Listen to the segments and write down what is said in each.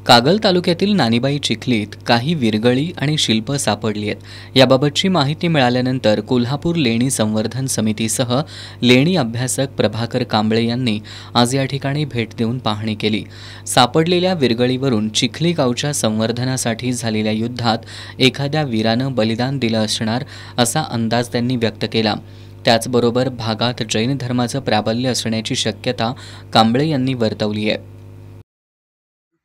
कागल तालुक्यातील नानीबाई चिखलीत काही विरगळी आणि शिल्प सापडली आहेत। याबाबतची माहिती मिळाल्यानंतर कोल्हापूर लेणी संवर्धन समितीसह लेणी अभ्यासक प्रभाकर कांबळे यांनी आज या ठिकाणी भेट देऊन पाहणी केली। सापडलेल्या विरगळीवरून चिखली गावच्या संवर्धनासाठी झालेल्या युद्धात एखाद्या वीरानं बलिदान दिलं असणार असा अंदाज त्यांनी व्यक्त केला। त्याचबरोबर भागात जैन धर्माचं प्राबल्य असण्याची शक्यता कांबळे यांनी वर्तवली आहे।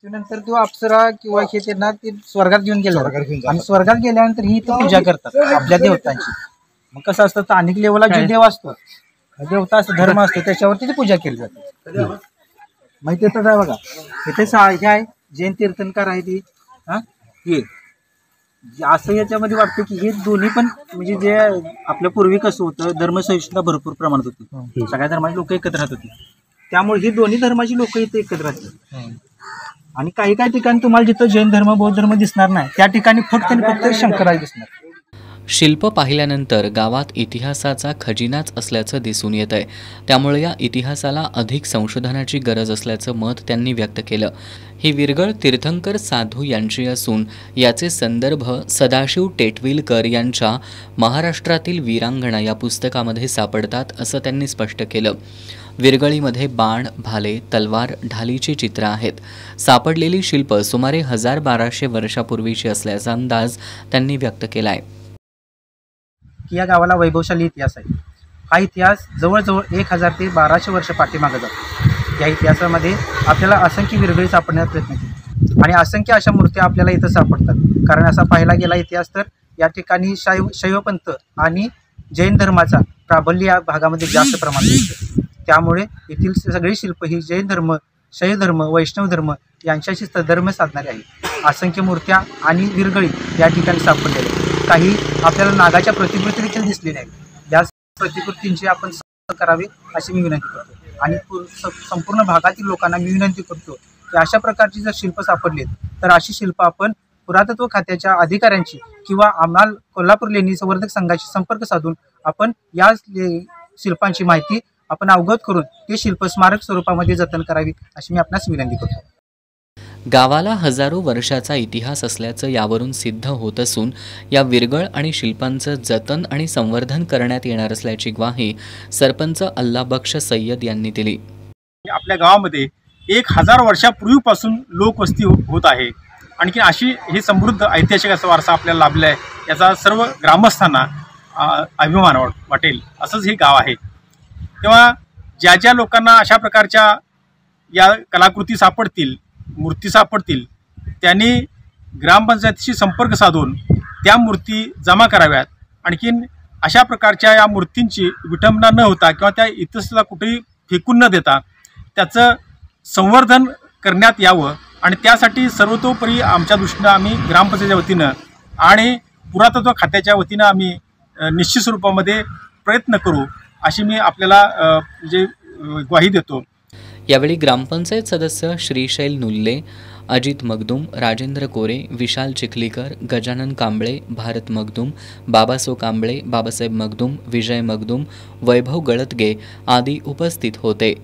नंतर तो अप्सरा किंवा हे त्यांना ते स्वर्गात घेऊन गेला आणि स्वर्गात गेल्यानंतर ही तो पूजा करतात आपल्या देवतांची। मग कसं असतं स्थानिक लेवलला जे देव असतो देवता असतो धर्म असतो त्याच्यावरती ती पूजा केली जाते। माहिती येतं काय बघा इथे हे आहे जैन तीर्थंकर आहे ती हे असं याच्यामध्ये वाटतं की हे दोन्ही पण म्हणजे जे आपल्या पूर्वी कसं होतं धर्मसहिष्णुता भरपूर प्रमाणात होती, सगळ्या धर्माची लोक एकत्र राहत होती, त्यामुळे ही दोन्ही धर्माची लोक इथे एकत्र राहतात। आणि काही काही ठिकाणी तुम्हाला जिथं जैन धर्म बौद्ध धर्म दिसणार नाही त्या ठिकाणी फक्त शंकराई दिसणार। शिल्प पाहिल्यानंतर गावात इतिहासाचा खजिनाच असल्याचं दिसून येत आहे, त्यामुळे या इतिहासाला अधिक संशोधनाची गरज असल्याचं मत त्यांनी व्यक्त केलं। ही विरगळ तीर्थंकर साधू यांची असून याचे संदर्भ सदाशिव टेटविलकर यांच्या महाराष्ट्रातील वीरांगणा या पुस्तकामध्ये सापडतात असं त्यांनी स्पष्ट केलं। विरगळीमध्ये बाण, भाले, तलवार, ढालीची चित्र आहेत। सापडलेली शिल्प सुमारे 1200 वर्षापूर्वीची असल्याचा अंदाज त्यांनी व्यक्त केलाय। या गावाला वैभवशाली इतिहास आहे। हा इतिहास जवळजवळ 1000 ते 1200 वर्ष पाठीमागे जातो। या इतिहासामध्ये आपल्याला असंख्य विरगळी सापडण्याचा प्रयत्न केला आणि असंख्य अशा मूर्त्या आपल्याला इथं सापडतात। कारण असा पाहायला गेला इतिहास तर या ठिकाणी शैवपंथ आणि जैन धर्माचा प्राबल्य या भागामध्ये जास्त प्रमाणात दिसतो, त्यामुळे येथील सगळी शिल्प ही जैन धर्म, शैव धर्म, वैष्णव धर्म यांच्याशी सद्धर्म साधणारे आहे। असंख्य मूर्त्या आणि विरगळी या ठिकाणी सापडलेल्या काही आपल्याला नागाच्या प्रतिकृती देखील दिसलेल्या आहेत। या प्रतिकृतींची आपण करावे अशी मी विनंती करतो आणि संपूर्ण भागातील लोकांना मी विनंती करतो की अशा प्रकारची जर शिल्प सापडलीत तर अशी शिल्प आपण पुरातत्व खात्याच्या अधिकाऱ्यांची किंवा आम्हाला कोल्हापूर लेणी संवर्धक संघाशी संपर्क साधून आपण या शिल्पांची माहिती आपण अवगत करून ते शिल्प स्मारक स्वरूपामध्ये जतन करावी अशी मी आपणास विनंती करतो। गावाला हजारो वर्षाचा इतिहास असल्याचं यावरून सिद्ध होत असून या विरगळ आणि शिल्पांचं जतन आणि संवर्धन करण्यात येणार असल्याची ग्वाही सरपंच अल्लाबक्ष सय्यद यांनी दिली। आपल्या गावामध्ये 1000 वर्षापूर्वीपासून लोकवस्ती होत आहे। आणखी अशी ही समृद्ध ऐतिहासिक असा वारसा आपल्याला लाभला आहे याचा सर्व ग्रामस्थांना अभिमान वाटेल असंच हे गाव आहे। तेव्हा ज्या ज्या लोकांना अशा प्रकारच्या या कलाकृती सापडतील, मूर्ती सापडतील, त्यांनी ग्रामपंचायतीशी संपर्क साधून त्या मूर्ती जमा कराव्यात। आणखीन अशा प्रकारच्या या मूर्तींची विटंबना न होता किंवा त्या इतिहासाला कुठेही फेकून न देता त्याचं संवर्धन करण्यात यावं आणि त्यासाठी सर्वतोपरी आमच्या दृष्टीनं आम्ही ग्रामपंचायतीच्या वतीनं आणि पुरातत्व खात्याच्या वतीनं आम्ही निश्चित स्वरूपामध्ये प्रयत्न करू अशी मी आपल्याला म्हणजे ग्वाही देतो। यावेळी ग्रामपंचायत सदस्य श्रीशैल नुल्ले, अजित मगदूम, राजेंद्र कोरे, विशाल चिखलीकर, गजानन कांबळे, भारत मगदूम, बाबासो कांबळे, बाबासाहेब मगदूम, विजय मगदूम, वैभव गळतगे आदी उपस्थित होते।